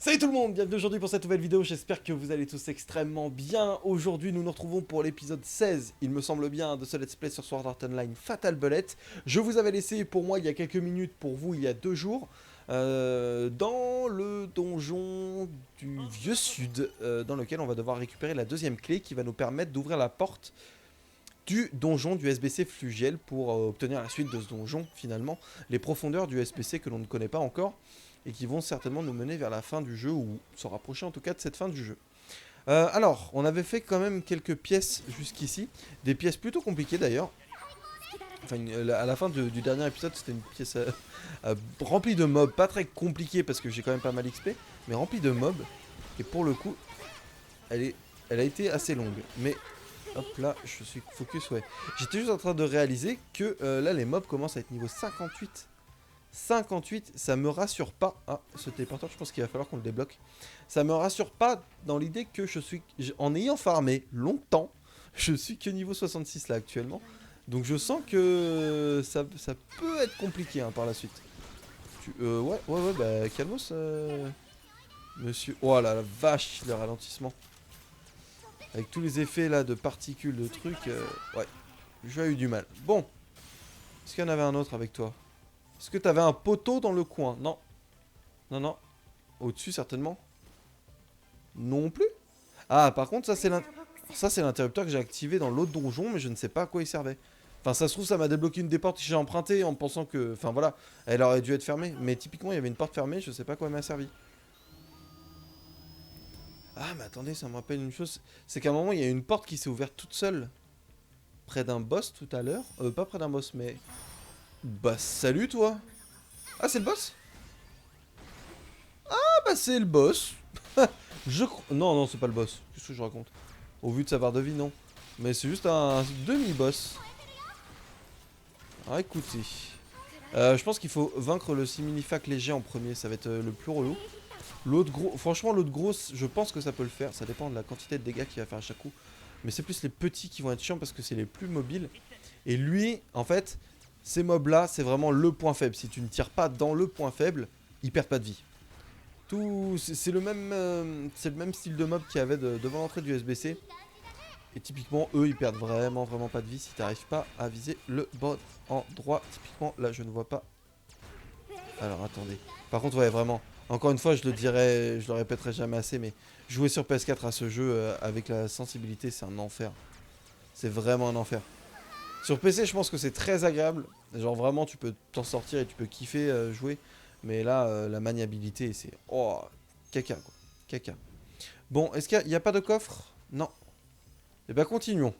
Salut tout le monde, bienvenue aujourd'hui pour cette nouvelle vidéo, j'espère que vous allez tous extrêmement bien. Aujourd'hui nous nous retrouvons pour l'épisode 16, il me semble bien, de ce let's play sur Sword Art Online Fatal Bullet. Je vous avais laissé pour moi il y a quelques minutes, pour vous il y a 2 jours, dans le donjon du Vieux Sud, dans lequel on va devoir récupérer la deuxième clé qui va nous permettre d'ouvrir la porte du donjon du SBC Flugiel pour obtenir la suite de ce donjon finalement, les profondeurs du SBC que l'on ne connaît pas encore et qui vont certainement nous mener vers la fin du jeu ou se rapprocher en tout cas de cette fin du jeu. Alors, on avait fait quand même quelques pièces jusqu'ici, des pièces plutôt compliquées d'ailleurs. Enfin, à la fin du dernier épisode, c'était une pièce remplie de mobs, pas très compliquée parce que j'ai quand même pas mal XP, mais remplie de mobs. Et pour le coup, elle a été assez longue. Mais hop là, je suis focus, ouais. J'étais juste en train de réaliser que là, les mobs commencent à être niveau 58. 58, ça me rassure pas. Ah, ce téléporteur, je pense qu'il va falloir qu'on le débloque. Ça me rassure pas dans l'idée que en ayant farmé longtemps, je suis que niveau 66 là actuellement. Donc je sens que ça peut être compliqué hein, par la suite. Ouais, bah calmos, monsieur. Oh là la vache, le ralentissement. Avec tous les effets là de particules, de trucs, ouais, j'ai eu du mal. Bon, est-ce qu'il y en avait un autre avec toi? Est-ce que t'avais un poteau dans le coin? Non. Non, non. Au-dessus, certainement. Non plus. Ah, par contre, ça, c'est l'interrupteur que j'ai activé dans l'autre donjon, mais je ne sais pas à quoi il servait. Enfin, ça se trouve, ça m'a débloqué une des portes que j'ai empruntées en pensant que... Enfin, voilà, elle aurait dû être fermée. Mais typiquement, il y avait une porte fermée, je sais pas à quoi elle m'a servi. Ah, mais attendez, ça me rappelle une chose. C'est qu'à un moment, il y a une porte qui s'est ouverte toute seule. Près d'un boss tout à l'heure. Pas près d'un boss, mais... Bah, salut, toi. Ah, c'est le boss? Ah, bah, c'est le boss. Non, non, c'est pas le boss. Qu'est-ce que je raconte? Au vu de sa barre de vie, non. Mais c'est juste un demi-boss. Ah, écoutez. Je pense qu'il faut vaincre le Siminifac léger en premier. Ça va être le plus relou. L'autre gros... Franchement, l'autre gros, je pense que ça peut le faire. Ça dépend de la quantité de dégâts qu'il va faire à chaque coup. Mais c'est plus les petits qui vont être chiants parce que c'est les plus mobiles. Et lui, en fait, ces mobs-là, c'est vraiment le point faible. Si tu ne tires pas dans le point faible, ils perdent pas de vie. Tout, c'est le même style de mob qu'il y avait devant l'entrée du SBC. Et typiquement, eux, ils perdent vraiment pas de vie si t'arrives pas à viser le bon endroit. Typiquement, là, je ne vois pas. Alors, attendez. Par contre, ouais, vraiment. Encore une fois, je le dirai, je le répéterai jamais assez, mais jouer sur PS4 à ce jeu avec la sensibilité, c'est un enfer. C'est vraiment un enfer. Sur PC, je pense que c'est très agréable. Genre, vraiment, tu peux t'en sortir et tu peux kiffer jouer. Mais là, la maniabilité, c'est... Oh, caca, quoi. Caca. Bon, est-ce qu'il y a pas de coffre? Non. Eh ben, continuons.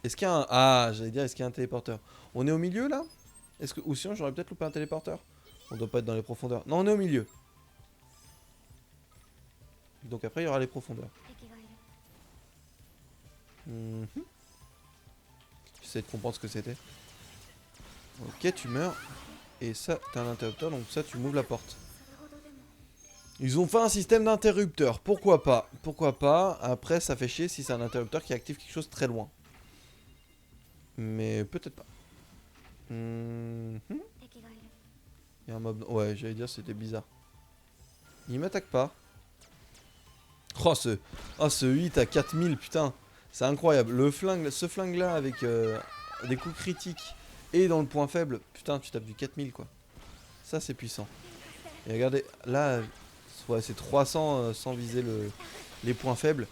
Est-ce qu'il y a un... Ah, j'allais dire, est-ce qu'il y a un téléporteur? On est au milieu, là? Est-ce que... Ou sinon, j'aurais peut-être loupé un téléporteur. On doit pas être dans les profondeurs. Non, on est au milieu. Donc après, il y aura les profondeurs. J'essaie de comprendre ce que c'était. Ok, tu meurs. Et ça, t'as un interrupteur, donc ça, tu m'ouvres la porte. Ils ont fait un système d'interrupteur. Pourquoi pas? Pourquoi pas? Après, ça fait chier si c'est un interrupteur qui active quelque chose très loin. Mais peut-être pas. Il y a un mob... Ouais, j'allais dire, c'était bizarre. Il m'attaque pas. Oh, ce 8 à 4000, putain. C'est incroyable. Le flingue, ce flingue-là, avec des coups critiques et dans le point faible, putain, tu tapes du 4000, quoi. Ça, c'est puissant. Et regardez, là, ouais, c'est 300 sans viser les points faibles.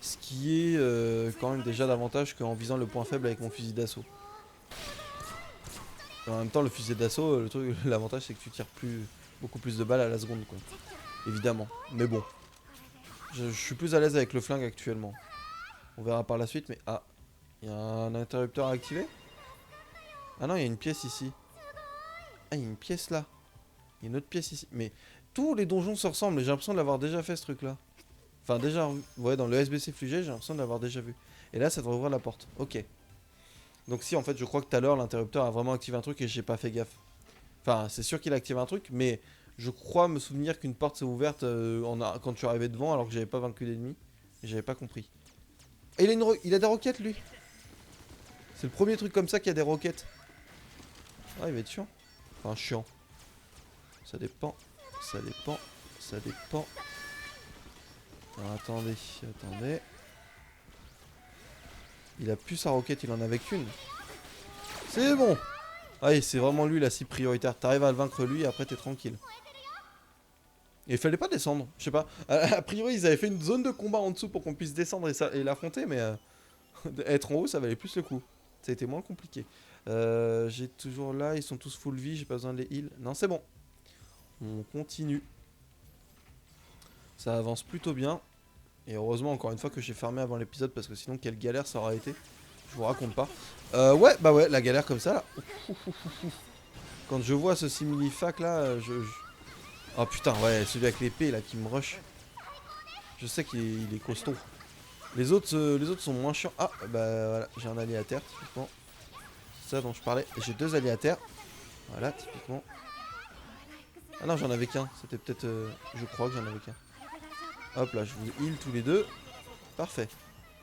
Ce qui est quand même déjà davantage qu'en visant le point faible avec mon fusil d'assaut. En même temps, le fusil d'assaut, l'avantage c'est que tu tires beaucoup plus de balles à la seconde, quoi. Évidemment. Mais bon, je suis plus à l'aise avec le flingue actuellement. On verra par la suite, mais ah, il y a un interrupteur à activer. Ah non, il y a une pièce ici. Ah, il y a une pièce là. Il y a une autre pièce ici. Mais tous les donjons se ressemblent et j'ai l'impression de l'avoir déjà fait ce truc-là. Enfin, déjà, ouais, dans le SBC Flugier, j'ai l'impression de l'avoir déjà vu. Et là, ça devrait ouvrir la porte. Ok. Donc si, en fait, je crois que tout à l'heure, l'interrupteur a vraiment activé un truc et j'ai pas fait gaffe. Enfin, c'est sûr qu'il a activé un truc, mais je crois me souvenir qu'une porte s'est ouverte quand je suis arrivé devant alors que j'avais pas vaincu l'ennemi. Et j'avais pas compris. Et il a des roquettes, lui. C'est le premier truc comme ça qui a des roquettes. Ah, il va être chiant. Enfin, chiant. Ça dépend. Ça dépend. Ça dépend. Alors, attendez. Il a plus sa roquette, il en avait qu'une. C'est bon. Allez, c'est vraiment lui la cible prioritaire. T'arrives à le vaincre lui et après t'es tranquille. Et il fallait pas descendre, je sais pas. A priori, ils avaient fait une zone de combat en dessous pour qu'on puisse descendre et l'affronter, mais être en haut, ça valait plus le coup. Ça a été moins compliqué. J'ai toujours là, ils sont tous full vie, j'ai pas besoin de les heal. Non, c'est bon. On continue. Ça avance plutôt bien. Et heureusement, encore une fois, que j'ai fermé avant l'épisode, parce que sinon, quelle galère ça aurait été. Je vous raconte pas. Ouais, bah ouais, la galère comme ça, là. Quand je vois ce simili-fac, là, Oh putain, ouais, celui avec l'épée, là, qui me rush. Je sais qu'il est costaud. Les autres sont moins chiants. Ah, bah voilà, j'ai un allié à terre, typiquement. C'est ça dont je parlais. J'ai 2 alliés à terre. Voilà, typiquement. Ah non, j'en avais qu'un. C'était peut-être... je crois que j'en avais qu'un. Hop là, je vous heal tous les deux. Parfait.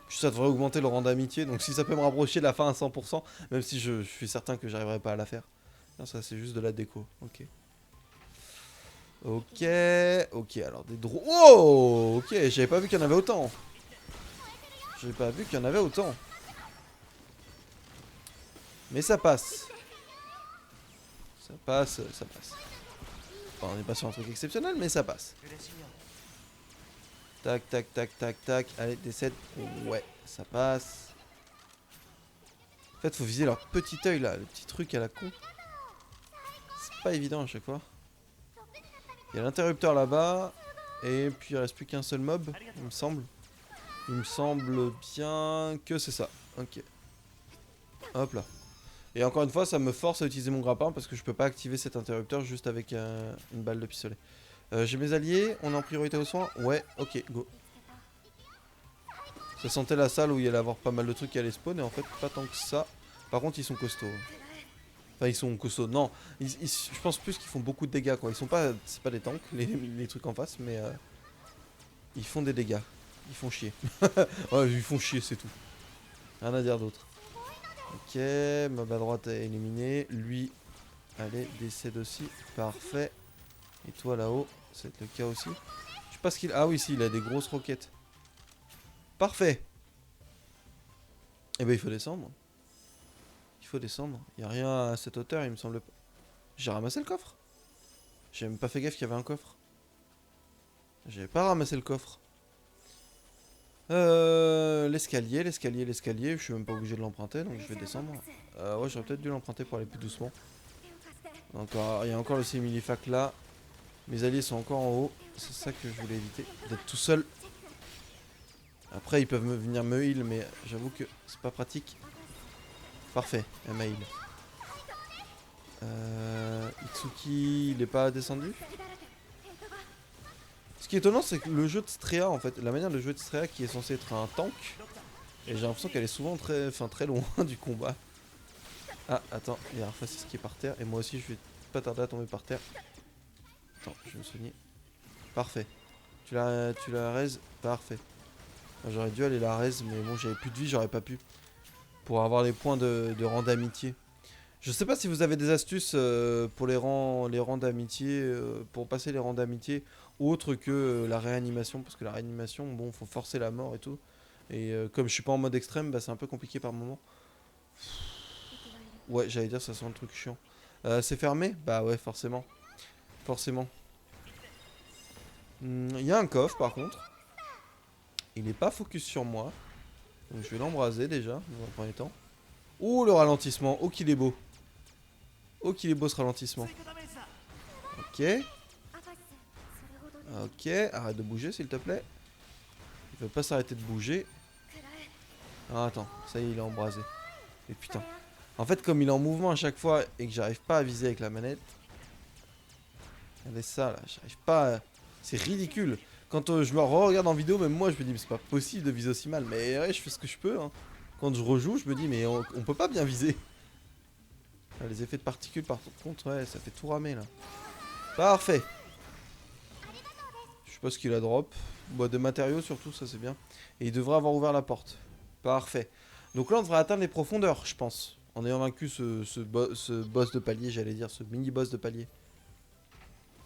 Puis ça devrait augmenter le rang d'amitié. Donc si ça peut me rapprocher de la fin à 100%, même si je suis certain que j'arriverai pas à la faire. Non, ça c'est juste de la déco. Ok. Ok, alors des drôles. Oh, ok, j'avais pas vu qu'il y en avait autant. J'avais pas vu qu'il y en avait autant. Mais ça passe. Ça passe. Enfin, on n'est pas sur un truc exceptionnel, mais ça passe. Tac. Allez, décède. Ouais, ça passe. En fait, faut viser leur petit œil là, le petit truc à la con. C'est pas évident à chaque fois. Il y a l'interrupteur là-bas. Et puis il reste plus qu'un seul mob, il me semble. Il me semble bien que c'est ça. Ok. Hop là. Et encore une fois, ça me force à utiliser mon grappin parce que je peux pas activer cet interrupteur juste avec une balle de pistolet. J'ai mes alliés, on est en priorité aux soins. Ouais, ok, go. Ça sentait la salle où il y allait avoir pas mal de trucs qui allaient spawn et en fait pas tant que ça. Par contre ils sont costauds. Enfin ils sont costauds, non. Je pense plus qu'ils font beaucoup de dégâts quoi. Ils sont pas, c'est pas des tanks les trucs en face mais ils font des dégâts. Ils font chier. Ouais ils font chier c'est tout. Rien à dire d'autre. Ok, ma à droite est éliminée. Lui, allez, décède aussi. Parfait. Et toi là-haut, c'est le cas aussi. Je sais pas ce qu'il... Ah oui si, il a des grosses roquettes. Parfait. Eh ben il faut descendre. Il n'y a rien à cette hauteur, il me semble pas. J'ai ramassé le coffre. J'ai même pas fait gaffe qu'il y avait un coffre. J'avais pas ramassé le coffre. L'escalier. Je suis même pas obligé de l'emprunter, donc je vais descendre. Ouais, j'aurais peut-être dû l'emprunter pour aller plus doucement. Donc il y a encore le simili-fac là. Mes alliés sont encore en haut. C'est ça que je voulais éviter. D'être tout seul. Après, ils peuvent venir me heal, mais j'avoue que c'est pas pratique. Parfait, elle m'a heal. Itsuki, il est pas descendu. Ce qui est étonnant, c'est que le jeu de Strea, en fait, la manière de jouer de Strea qui est censé être un tank, et j'ai l'impression qu'elle est souvent très loin du combat. Ah, attends, il y a Arphasis qui est par terre, et moi aussi je vais pas tarder à tomber par terre. Attends, je vais me soigner. Parfait. Tu la raises. Parfait. J'aurais dû aller la raise, mais bon, j'avais plus de vie, j'aurais pas pu. Pour avoir les points de rang d'amitié. Je sais pas si vous avez des astuces pour les rangs d'amitié, pour passer les rangs d'amitié, autre que la réanimation, parce que la réanimation, bon, faut forcer la mort et tout. Et comme je suis pas en mode extrême, bah, c'est un peu compliqué par moment. Ouais, j'allais dire, ça sent le truc chiant. C'est fermé? Bah ouais, forcément. Forcément. Il y a un coffre par contre. Il est pas focus sur moi. Donc je vais l'embraser déjà, dans un premier temps. Oh le ralentissement, oh qu'il est beau. Oh qu'il est beau ce ralentissement. Ok. Ok, arrête de bouger s'il te plaît. Il veut pas s'arrêter de bouger. Ah attends, ça y est il est embrasé. Et putain. En fait comme il est en mouvement à chaque fois et que j'arrive pas à viser avec la manette. Regardez ça là, j'arrive pas à... C'est ridicule. Quand je me regarde en vidéo, même moi je me dis mais c'est pas possible de viser aussi mal. Mais ouais je fais ce que je peux hein. Quand je rejoue je me dis mais on peut pas bien viser. Ah, les effets de particules par contre ouais ça fait tout ramer là. Parfait. Je sais pas ce qu'il a drop. Boîte de matériaux surtout ça c'est bien. Et il devrait avoir ouvert la porte. Parfait. Donc là on devrait atteindre les profondeurs je pense. En ayant vaincu ce boss de palier j'allais dire. Ce mini boss de palier.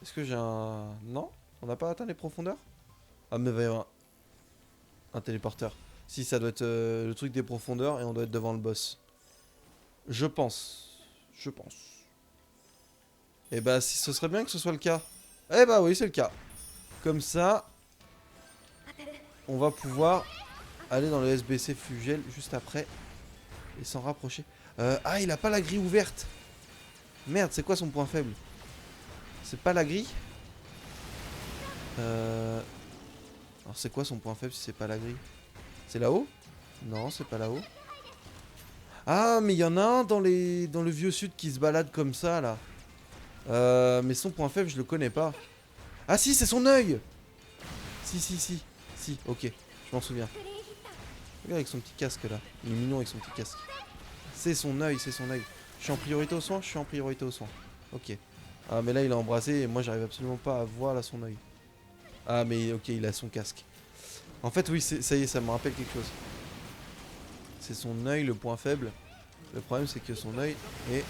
Est-ce que j'ai un... Non. On n'a pas atteint les profondeurs? Ah mais il va y avoir un téléporteur. Si, ça doit être le truc des profondeurs et on doit être devant le boss. Je pense. Je pense. Et bah si ce serait bien que ce soit le cas. Eh bah oui, c'est le cas. Comme ça, on va pouvoir aller dans le SBC Fugel juste après et s'en rapprocher. Ah, il a pas la grille ouverte. Merde, c'est quoi son point faible? C'est pas la grille? Alors c'est quoi son point faible si c'est pas la grille? C'est là-haut? Non, c'est pas là-haut. Ah, mais il y en a un dans le vieux sud qui se balade comme ça, là. Mais son point faible, je le connais pas. Ah si, c'est son œil. Si, si, si. Si, ok, je m'en souviens. Regarde avec son petit casque, là. Il est mignon avec son petit casque. C'est son œil, c'est son œil. Je suis en priorité aux soins, je suis en priorité aux soins. Ok. Ah, mais là, il a embrasé et moi, j'arrive absolument pas à voir, là, son œil. Ah, mais ok, il a son casque. En fait, oui, ça y est, ça me rappelle quelque chose. C'est son œil, le point faible. Le problème, c'est que son œil est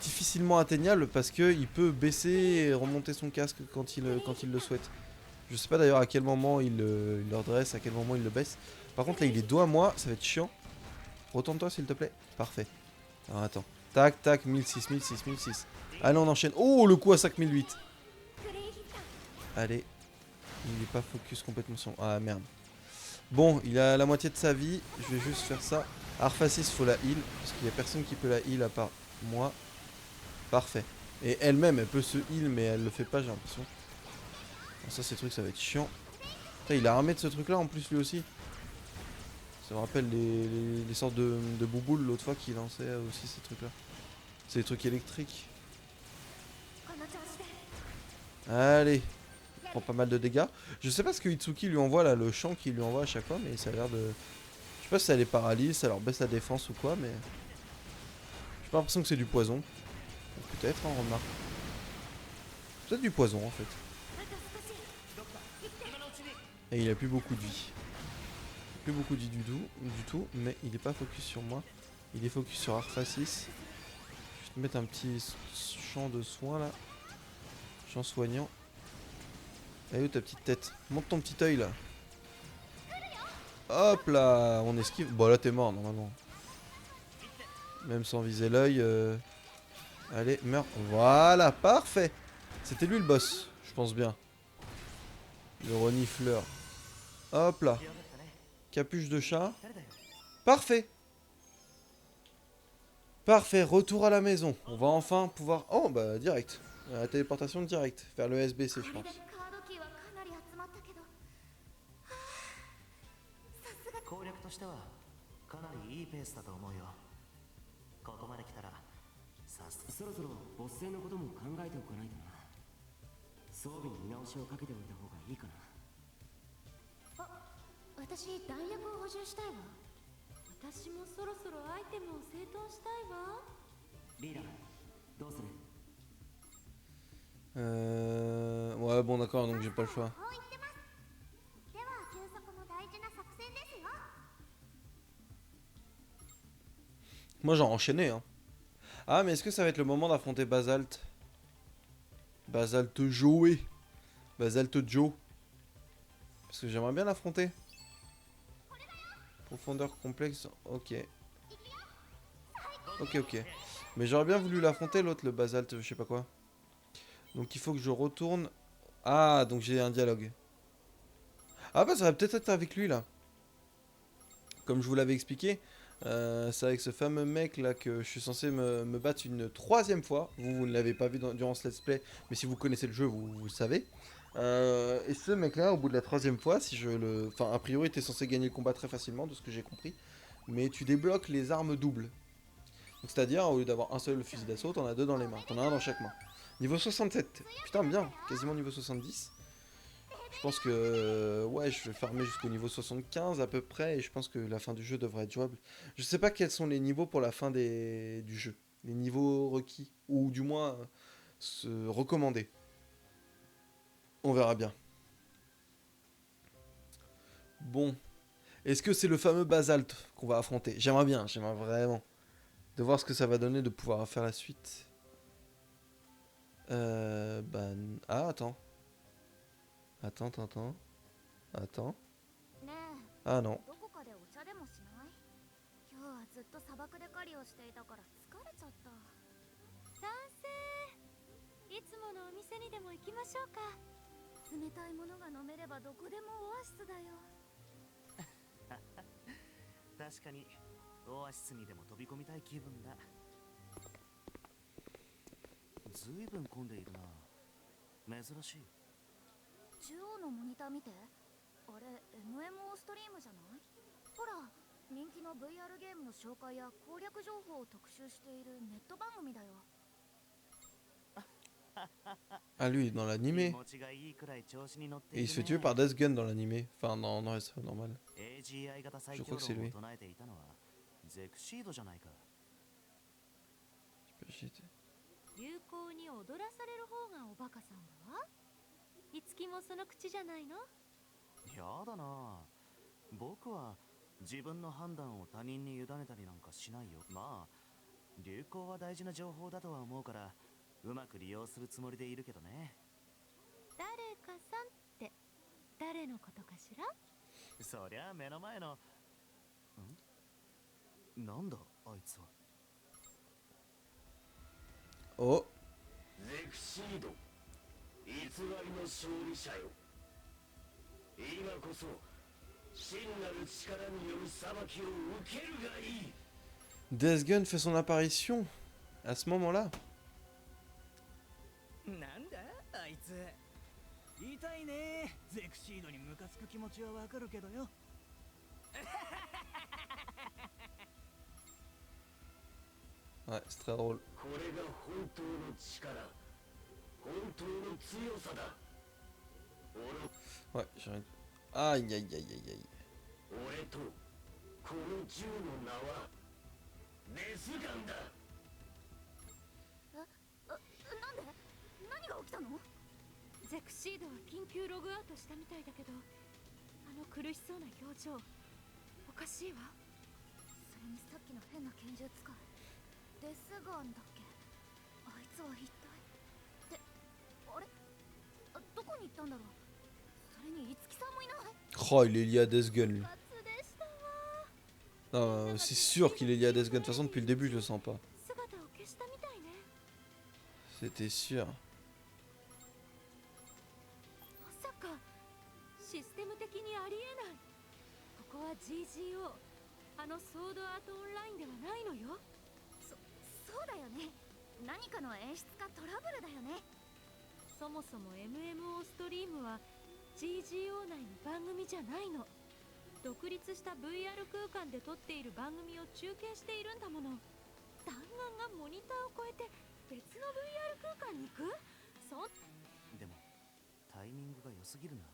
difficilement atteignable parce qu'il peut baisser et remonter son casque quand il le souhaite. Je sais pas d'ailleurs à quel moment il le redresse, à quel moment il le baisse. Par contre, là, il est dos à moi, ça va être chiant. Retourne-toi, s'il te plaît. Parfait. Alors, attends. Tac, tac, 1006, 1006, 1006. Allez, on enchaîne. Oh, le coup à 5008. Allez. Il n'est pas focus complètement sur... Ah, merde. Bon, il a la moitié de sa vie. Je vais juste faire ça. Arphasis, faut la heal. Parce qu'il n'y a personne qui peut la heal à part moi. Parfait. Et elle-même, elle peut se heal, mais elle le fait pas, j'ai l'impression. Ça, ces trucs, ça va être chiant. Putain, il a armé de ce truc-là en plus, lui aussi. Ça me rappelle les sortes de bouboules l'autre fois qu'il lançait aussi, ces trucs-là. C'est des trucs électriques. Allez. Il prend pas mal de dégâts. Je sais pas ce que Itsuki lui envoie là, le champ qu'il lui envoie à chaque fois, mais ça a l'air de... Je sais pas si ça les paralyse, ça leur baisse la défense ou quoi, mais... J'ai pas l'impression que c'est du poison. Peut-être, hein, on remarque. Peut-être du poison en fait. Et il a plus beaucoup de vie. Plus beaucoup de vie du tout, mais il est pas focus sur moi. Il est focus sur Arphasis. Je vais te mettre un petit champ de soins là. Champ soignant. Elle est où ta petite tête? Monte ton petit œil là. Hop là, on esquive. Bon là t'es mort normalement. Même sans viser l'œil. Allez, meurs. Voilà, parfait. C'était lui le boss, je pense bien. Le renifleur. Hop là. Capuche de chat. Parfait. Parfait, retour à la maison. On va enfin pouvoir... Oh bah direct. La téléportation directe. Vers le SBC je pense. 攻略としてはかなりいいペースだと思うよ。ここまで来たらさすそろそろボス戦のことも考えておかないとな。装備に見直しをかけておいた方がいいかな。あ、私弾薬を補充したいわ。私もそろそろアイテムを整頓したいわ。リーダー、どうする？ Ouais bon d'accord, donc j'ai pas le choix. Moi j'ai enchaîné hein. Ah mais est-ce que ça va être le moment d'affronter Basalt? Basalt Joe. Basalt Joe. Parce que j'aimerais bien l'affronter. Profondeur complexe, ok. Ok ok. Mais j'aurais bien voulu l'affronter l'autre, le Basalt, je sais pas quoi. Donc il faut que je retourne. Ah donc j'ai un dialogue. Ah bah ça va peut-être être avec lui là. Comme je vous l'avais expliqué. C'est avec ce fameux mec là que je suis censé me battre une troisième fois. Vous ne l'avez pas vu durant ce let's play, mais si vous connaissez le jeu, vous le savez. Et ce mec là, au bout de la troisième fois, si je le... Enfin, a priori, t'es censé gagner le combat très facilement, de ce que j'ai compris. Mais tu débloques les armes doubles. Donc c'est-à-dire, au lieu d'avoir un seul fusil d'assaut, t'en as deux dans les mains. T'en as un dans chaque main. Niveau 67. Putain, bien. Quasiment niveau 70. Je pense que ouais, je vais farmer jusqu'au niveau 75 à peu près et je pense que la fin du jeu devrait être jouable. Je sais pas quels sont les niveaux pour la fin du jeu. Les niveaux requis ou du moins recommandés. On verra bien. Bon, est-ce que c'est le fameux basalte qu'on va affronter? J'aimerais bien, j'aimerais vraiment de voir ce que ça va donner de pouvoir faire la suite. Ah attends. Attends, attends, attends. Attends. ね Ah non. えどこかでお茶でもしない？今日はずっと砂漠で狩りをしていたから疲れちゃった。賛成。いつものお店にでも行きましょうか。冷たいものが飲めればどこでもオアシスだよ。確かにオアシスにでも飛び込みたい気分だ。ずいぶん混んでいるな。珍しい。中央のモニター見て。あれ MMO ストリームじゃない？ほら人気の VR ゲームの紹介や攻略情報を特集しているネット番組だよ。 Ah lui, dans l'animé. 気持ちがいいくらい調子に乗って Et い il る se fait ね。 tuer par Death Gun dans l'animé. Enfin, dans le SO normal. AGI 型最 Je 強 crois que c'est 論を lui. 唱えていたのはゼクシードじゃないか。 流行に踊らされる方がおバカさんだわ。いつきもその口じゃないの？やだな。僕は自分の判断を他人に委ねたりなんかしないよ。まあ流行は大事な情報だとは思うからうまく利用するつもりでいるけどね。誰かさんって誰のことかしら？そりゃ目の前のなんだあいつは。 Oh. ゼクシード偽りの勝利者よ。今こそ真なる力による裁きを受けるがいい。 Death Gun fait son apparition à ce moment-là. なんだあいつ。痛いね。ゼクシードにムカつく気持ちはわかるけどよ。Ouais, c'est très drôle. これが本当の力、本当の強さだ。 Ouais, j'ai rien... Aïe, aïe, aïe, aïe, aïe. 俺とこの銃の名はデスガンだ。なんで？何が起きたの？ゼクシードは緊急ログアウトしたみたいだけど、あの苦しそうな表情おかしいわ。それにさっきの変な拳銃使いデスガンだっけ？あいつは一体ってあれ？どこに行ったんだろう。それにいつきさんもいない。 Oh, il est lié à Death Gun, lui. 初でしたわ。 Non, c'est sûr qu'il est lié à Death Gun. De toute façon, depuis le début, je le sens pas. 姿を消したみたいね。 C'était sûr. まさかシステム的にありえない。ここは GGO、 あのソードアートオンラインではないのよ。そうだよね。何かの演出かトラブルだよね。そもそも MMO ストリームは GGO 内の番組じゃないの。独立した VR 空間で撮っている番組を中継しているんだもの。弾丸がモニターを越えて別の VR 空間に行く？でもタイミングが良すぎるな。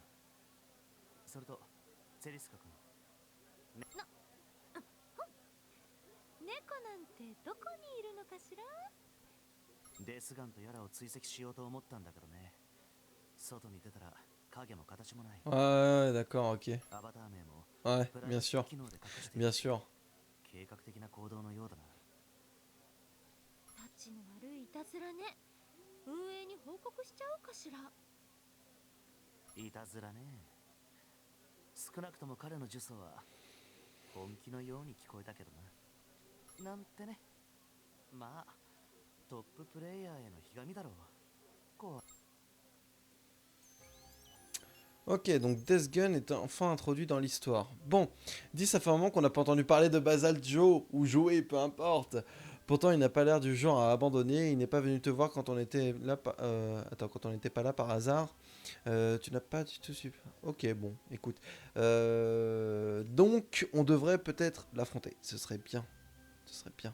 それとセリスカ君、猫なんてどこにいるのかしら？デスガンとやらを追跡しようと思ったんだけどね。外に出たら影も形もない。 Ouais, ouais, d'accord, ok. アバター名も Ouais, プライ bien バシー sûr. 機能で隠している。 Bien sûr. 計画的な行動のようだな。タッチの悪いいたずらね。運営に報告しちゃおうかしら。いたずらね。少なくとも彼の呪詛は本気のように聞こえたけどな。なんてね。まあトッププレイヤーへのひがみだろう。こう Ok, donc Death Gun est enfin introduit dans l'histoire. Bon, dit ça fait un moment qu'on n'a pas entendu parler de Basalt Joe, ou Joey, peu importe. Pourtant, il n'a pas l'air du genre à abandonner, il n'est pas venu te voir quand on était là... Attends, quand on n'était pas là par hasard. Tu n'as pas du tout su... Ok, bon, écoute. Donc, on devrait peut-être l'affronter, ce serait bien. Ce serait bien.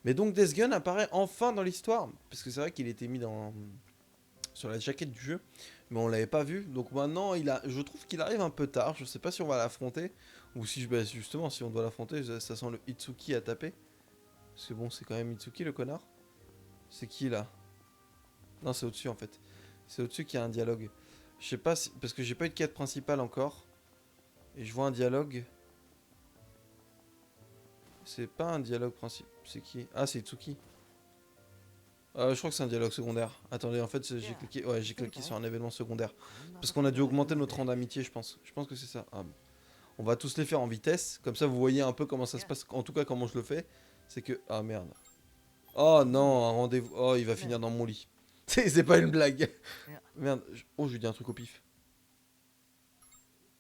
Mais donc, Death Gun apparaît enfin dans l'histoire, parce que c'est vrai qu'il était mis dans... sur la jaquette du jeu, mais on l'avait pas vu. Donc maintenant, je trouve qu'il arrive un peu tard. Je sais pas si on va l'affronter ou si justement si on doit l'affronter, ça sent le Itsuki à taper. Parce que bon, c'est quand même Itsuki le connard. C'est qui là? Non, c'est au-dessus en fait. C'est au-dessus qu'il y a un dialogue. Je sais pas si... parce que j'ai pas eu de quête principale encore. Et je vois un dialogue. C'est pas un dialogue principal. C'est qui? Ah, c'est Itsuki. Je crois que c'est un dialogue secondaire. Attendez, en fait, j'ai cliqué... Ouais, j'ai cliqué sur un événement secondaire. Parce qu'on a dû augmenter notre rang d'amitié, je pense. Je pense que c'est ça. Ah, bon. On va tous les faire en vitesse. Comme ça, vous voyez un peu comment ça se passe. En tout cas, comment je le fais. C'est que... Ah, merde. Oh non, un rendez-vous. Oh, il va finir dans mon lit. C'est pas une blague. Merde. Oh, je lui dis un truc au pif.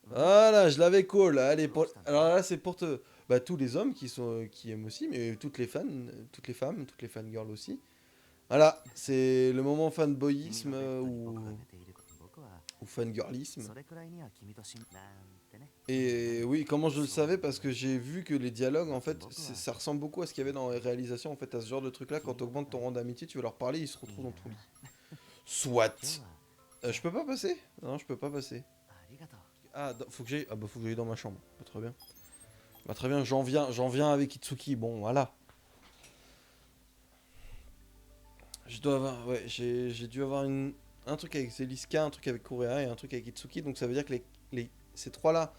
Voilà, je l'avais call. Allez, alors là, c'est pour te... Bah, tous les hommes qui aiment aussi, mais toutes les fans, toutes les femmes, toutes les fangirls aussi. Voilà, c'est le moment fanboyisme ou fangirlisme. それくらいには君としなんてね Et oui, comment je le savais? Parce que j'ai vu que les dialogues, en fait, ça ressemble beaucoup à ce qu'il y avait dans les réalisations, en fait, à ce genre de truc-là. Quand tu augmentes ton rang d'amitié, tu veux leur parler, ils se retrouvent dans ton lit. Soit. Je peux pas passer? Non, je peux pas passer. ありがとう Ah, faut que j'aille. Ah bah faut que j'aille dans ma chambre. Bah, très bien. Bah très bien, j'en viens avec Itsuki. Bon, voilà. Je dois avoir, ouais, j'ai dû avoir un truc avec Zeliska, un truc avec Kurea et un truc avec Itsuki. Donc ça veut dire que ces trois-là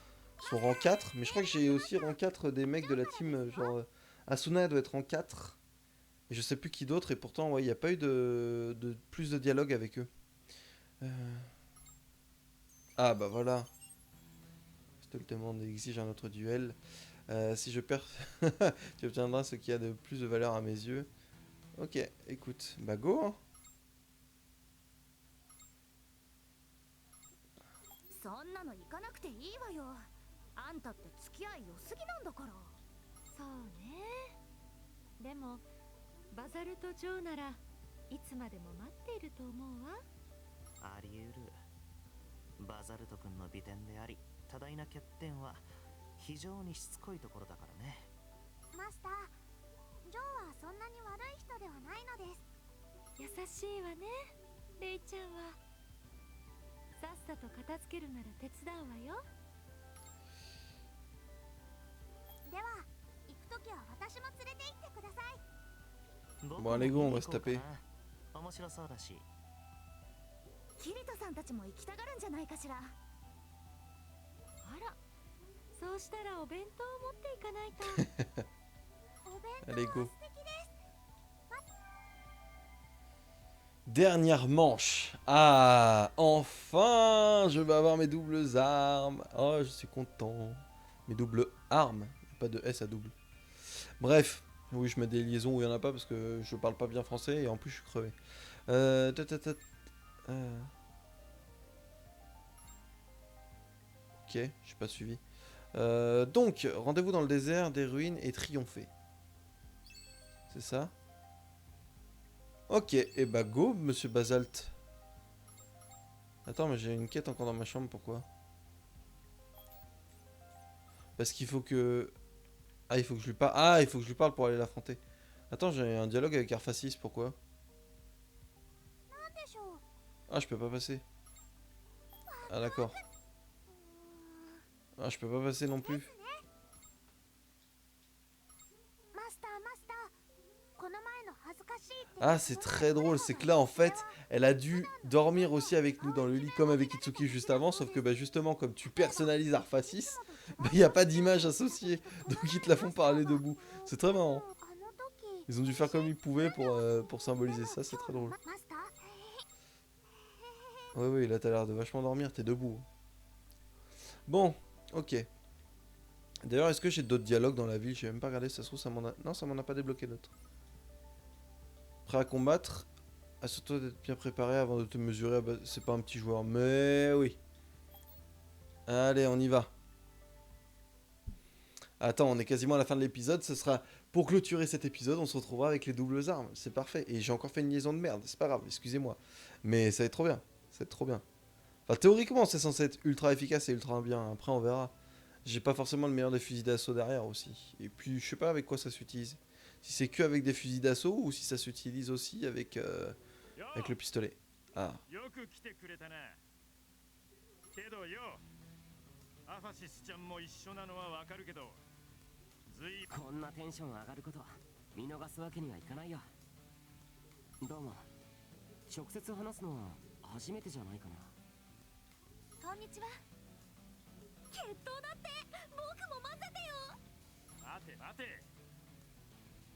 sont rang 4. Mais je crois que j'ai aussi rang 4 des mecs de la team. Genre, Asuna doit être rang 4. Et je sais plus qui d'autre. Et pourtant, ouais, il n'y a pas eu de plus de dialogue avec eux. Ah bah voilà. Je te le demande, exige un autre duel. Si je perds, tu obtiendras ce qui a de plus de valeur à mes yeux. Ok, écoute, bah go hein. そんなの行かなくていいわよ。あんたって付き合い良すぎなんだから。そうね。でもバザルト・ジョーならいつまでも待っていると思うわ。あり得るバザルト君の美点であり多大な欠点は非常にしつこいところだからねマスター、ジョーはそんなに悪い人ではないのです。優しいわね、レイちゃんは。さっさと片付けるなら手伝うわよ。では、行くときは私も連れて行ってください。Bon allez go, on va se taper. 面白そうだしキリトさんたちも行きたがるんじゃないかしら。あら、そうしたらお弁当を持っていかないと。お弁当は Allez, go. 素敵です。 Dernière manche. Ah, enfin, je vais avoir mes doubles armes. Oh, je suis content. Mes doubles armes, pas de S à double. Bref, oui, je mets des liaisons où il n'y en a pas parce que je parle pas bien français et en plus je suis crevé. Ok, j'ai pas suivi. Donc, rendez-vous dans le désert des ruines et triompher. C'est ça? Ok, et bah go, monsieur Basalt. Attends, mais j'ai une quête encore dans ma chambre, pourquoi? Parce qu'il faut que... Ah, il faut que je lui parle. Ah, il faut que je lui parle pour aller l'affronter. Attends, j'ai un dialogue avec Arphasis, pourquoi? Ah, je peux pas passer. Ah, d'accord. Ah, je peux pas passer non plus. Ah, c'est très drôle, c'est que là, en fait, elle a dû dormir aussi avec nous dans le lit, comme avec Itsuki juste avant, sauf que, bah, justement, comme tu personnalises Arphasis, bah, il n'y a pas d'image associée, donc ils te la font parler debout. C'est très marrant. Ils ont dû faire comme ils pouvaient pour symboliser ça, c'est très drôle. Ouais, oui, là, t'as l'air de vachement dormir, t'es debout. Bon, ok. D'ailleurs, est-ce que j'ai d'autres dialogues dans la ville? J'ai même pas regardé, ça se trouve, ça m'en a... Non, ça m'en a pas débloqué d'autres. Prêt à combattre, assure-toi d'être bien préparé avant de te mesurer. C'est pas un petit joueur, mais oui. Allez, on y va. Attends, on est quasiment à la fin de l'épisode. Ce sera pour clôturer cet épisode. On se retrouvera avec les doubles armes. C'est parfait. Et j'ai encore fait une liaison de merde. C'est pas grave, excusez-moi. Mais ça va être trop bien. Ça va être trop bien. Enfin, théoriquement, c'est censé être ultra efficace et ultra bien. Après, on verra. J'ai pas forcément le meilleur des fusils d'assaut derrière aussi. Et puis, je sais pas avec quoi ça s'utilise. Si c'est que avec des fusils d'assaut ou si ça s'utilise aussi avec le pistolet. Ah. こんなテンション上がること見逃すわけにはいかないよどうも直接話すのは初めてじゃないかなこんにちは。決闘だって。僕も混ぜてよ。待て待て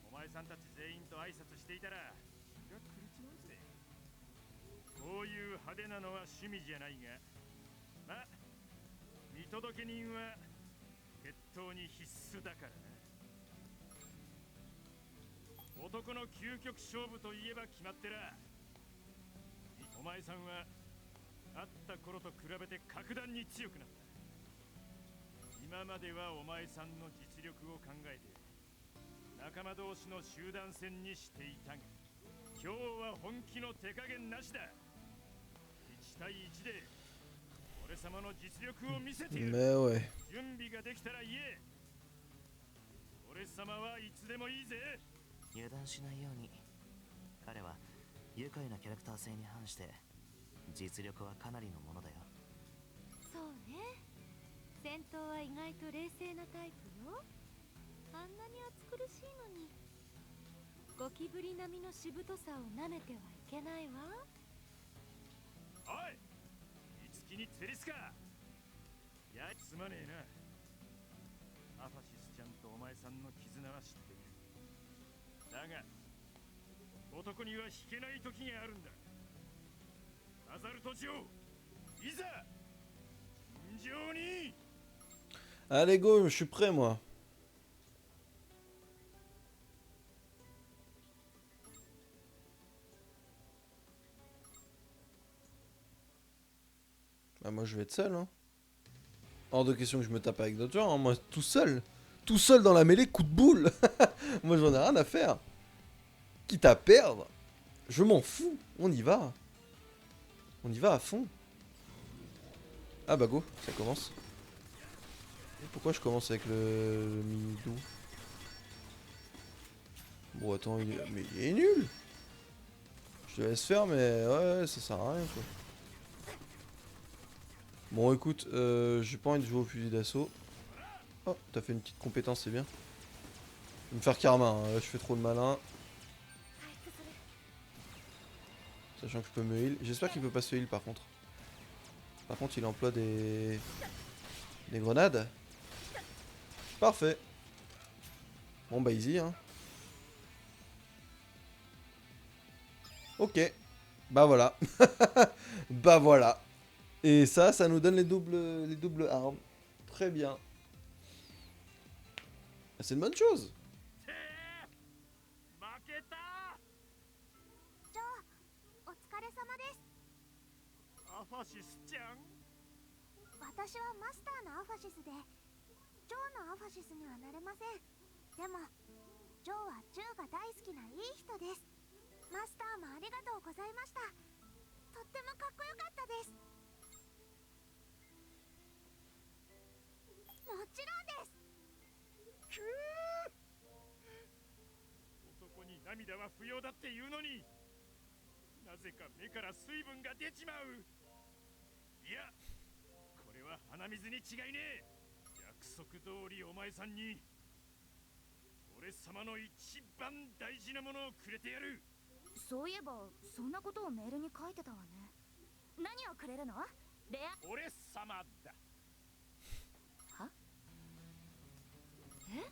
お前さんたち全員と挨拶していたらが狂っちまうぜ。こういう派手なのは趣味じゃないが、まあ見届け人は決闘に必須だからな。男の究極勝負といえば決まってら。お前さんは会った頃と比べて格段に強くなった。今まではお前さんの実力を考えて仲間同士の集団戦にしていたが、今日は本気の手加減なしだ。1対1で俺様の実力を見せてやる。 Mais ouais. 準備ができたら言え。俺様はいつでもいいぜ。油断しないように。彼は愉快なキャラクター性に反して実力はかなりのものだよ。そうね。戦闘は意外と冷静なタイプよ。あんなに暑苦しいのに。ゴキブリ並みのしぶとさを舐めてはいけないわ。おい、いつきにテリスか。やすまねえな。アファシスちゃんとお前さんの絆は知っている。だが男には引けない時があるんだ。アザルト城、いざ尋常に。 Allez go, je suis prêt moi. Bah moi je vais être seul hein. Hors de question que je me tape avec d'autres gens, hein. Moi tout seul. Tout seul dans la mêlée, coup de boule. Moi j'en ai rien à faire. Quitte à perdre, je m'en fous. On y va. On y va à fond. Ah bah go, ça commence. Et pourquoi je commence avec le mini-dou? Bon attends, mais il est nul. Je te laisse faire mais ouais, ça sert à rien quoi. Bon écoute, j'ai pas envie de jouer au fusil d'assaut. Oh, t'as fait une petite compétence, c'est bien. Je vais me faire karma, hein. Là je fais trop de malin. Sachant que je peux me heal. J'espère qu'il peut pas se heal par contre. Par contre il emploie des grenades. Parfait. Bon bah easy hein. Ok. Bah voilà. Bah voilà. Et ça nous donne les doubles armes. Très bien. C'est une bonne chose. 負けた。ジョー、お疲れ様です。アファシスちゃん。私はマスターのアファシスで、ジョーのアファシスにはなれません。でも、ジョーは銃が大好きないい人です。マスターもありがとうございました。とってもかっこよかったです。もちろんです。男に涙は不要だって言うのに、なぜか目から水分が出ちまう。いや、これは鼻水に違いねえ。約束通りお前さんに俺様の一番大事なものをくれてやる。そういえば、そんなことをメールに書いてたわね。何をくれるの？レア。俺様だ。は？え？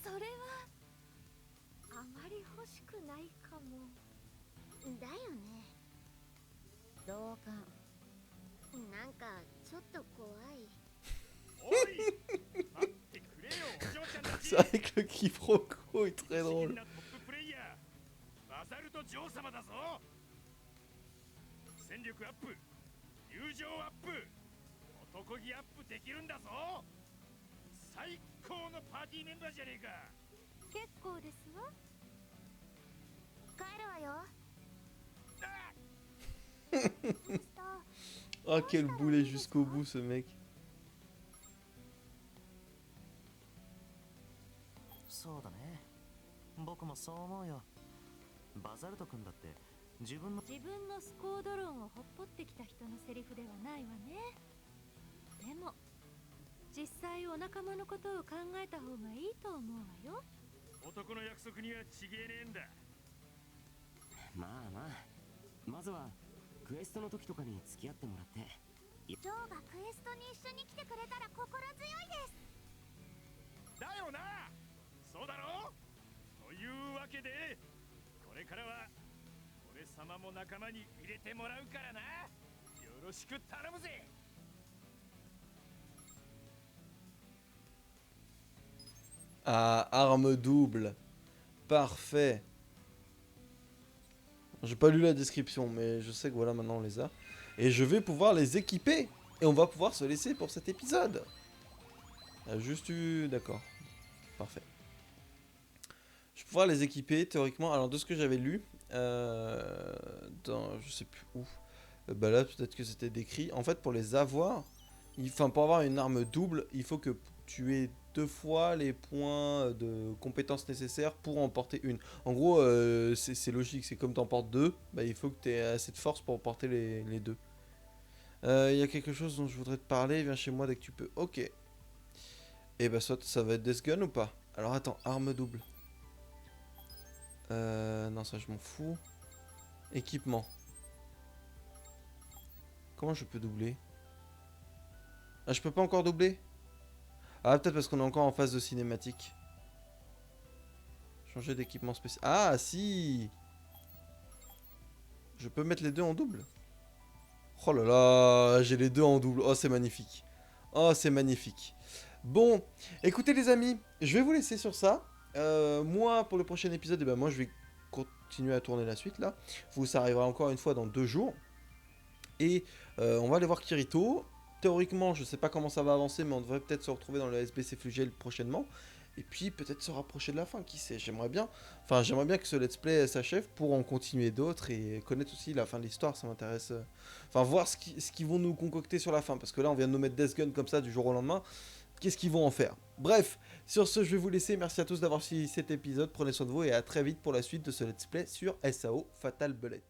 それはあまり欲しくないかも。だよね。同感。なんかちょっと怖い。おい、待ってくれよ、お嬢ちゃんたち。C'est vrai que le quiproquo est très 不思議 drôle. なトッププレイヤー、バザルト女王様だぞ。戦力アップ、友情アップ、男気アップできるんだぞ。最高のパーティーメンバーじゃねえか。結構ですわ。帰るわよ。Ah quel boulet jusqu'au bout ce mec. そうだね。僕もそう思うよ。バザルト君だって自分のスコードロンをほっぽってきた人のセリフではないわね。でも実際お仲間のことを考えた方がいいと思うわよ。男の約束にはちげえねえんだ。まあまあ、まずはクエストの時とかに付き合ってもらって。ジョーがクエストに一緒に来てくれたら心強いです。だよな。そうだろう。というわけでこれからは様も仲間に入れてもらうからな。よろしく頼むぜ。Ah, arme double. Parfait. J'ai pas lu la description, mais je sais que voilà, maintenant on les a. Et je vais pouvoir les équiper. Et on va pouvoir se laisser pour cet épisode. Juste eu... D'accord. Parfait. Je vais pouvoir les équiper, théoriquement. Alors, de ce que j'avais lu, dans... je sais plus où. Bah là, peut-être que c'était décrit. En fait, pour les avoir, enfin, pour avoir une arme double, il faut que tu aies 2 fois les points de compétences nécessaires pour en porter une. En gros, c'est logique. C'est comme tu en portes 2, bah, il faut que tu aies assez de force pour en porter les 2. Il y a quelque chose dont je voudrais te parler. Viens chez moi dès que tu peux. Ok. Et bah, soit ça va être Death Gun ou pas. Alors, attends, arme double. Non, ça, je m'en fous. Équipement. Comment je peux doubler? Ah, je peux pas encore doubler? Ah, peut-être parce qu'on est encore en phase de cinématique. Changer d'équipement spécial. Ah, si! Je peux mettre les deux en double? Oh là là, j'ai les deux en double. Oh, c'est magnifique. Oh, c'est magnifique. Bon, écoutez les amis, je vais vous laisser sur ça. Moi, pour le prochain épisode, eh ben, moi, je vais continuer à tourner la suite, là. Vous, ça arrivera encore une fois dans 2 jours. Et on va aller voir Kirito. Théoriquement, je sais pas comment ça va avancer, mais on devrait peut-être se retrouver dans le SBC Flugiel prochainement. Et puis peut-être se rapprocher de la fin, qui sait, j'aimerais bien. Enfin, j'aimerais bien que ce let's play s'achève pour en continuer d'autres et connaître aussi la fin de l'histoire, ça m'intéresse. Enfin, voir ce qu'ils vont nous concocter sur la fin, parce que là, on vient de nous mettre Death Gun comme ça du jour au lendemain. Qu'est-ce qu'ils vont en faire? Bref, sur ce, je vais vous laisser. Merci à tous d'avoir suivi cet épisode. Prenez soin de vous et à très vite pour la suite de ce let's play sur SAO Fatal Bullet.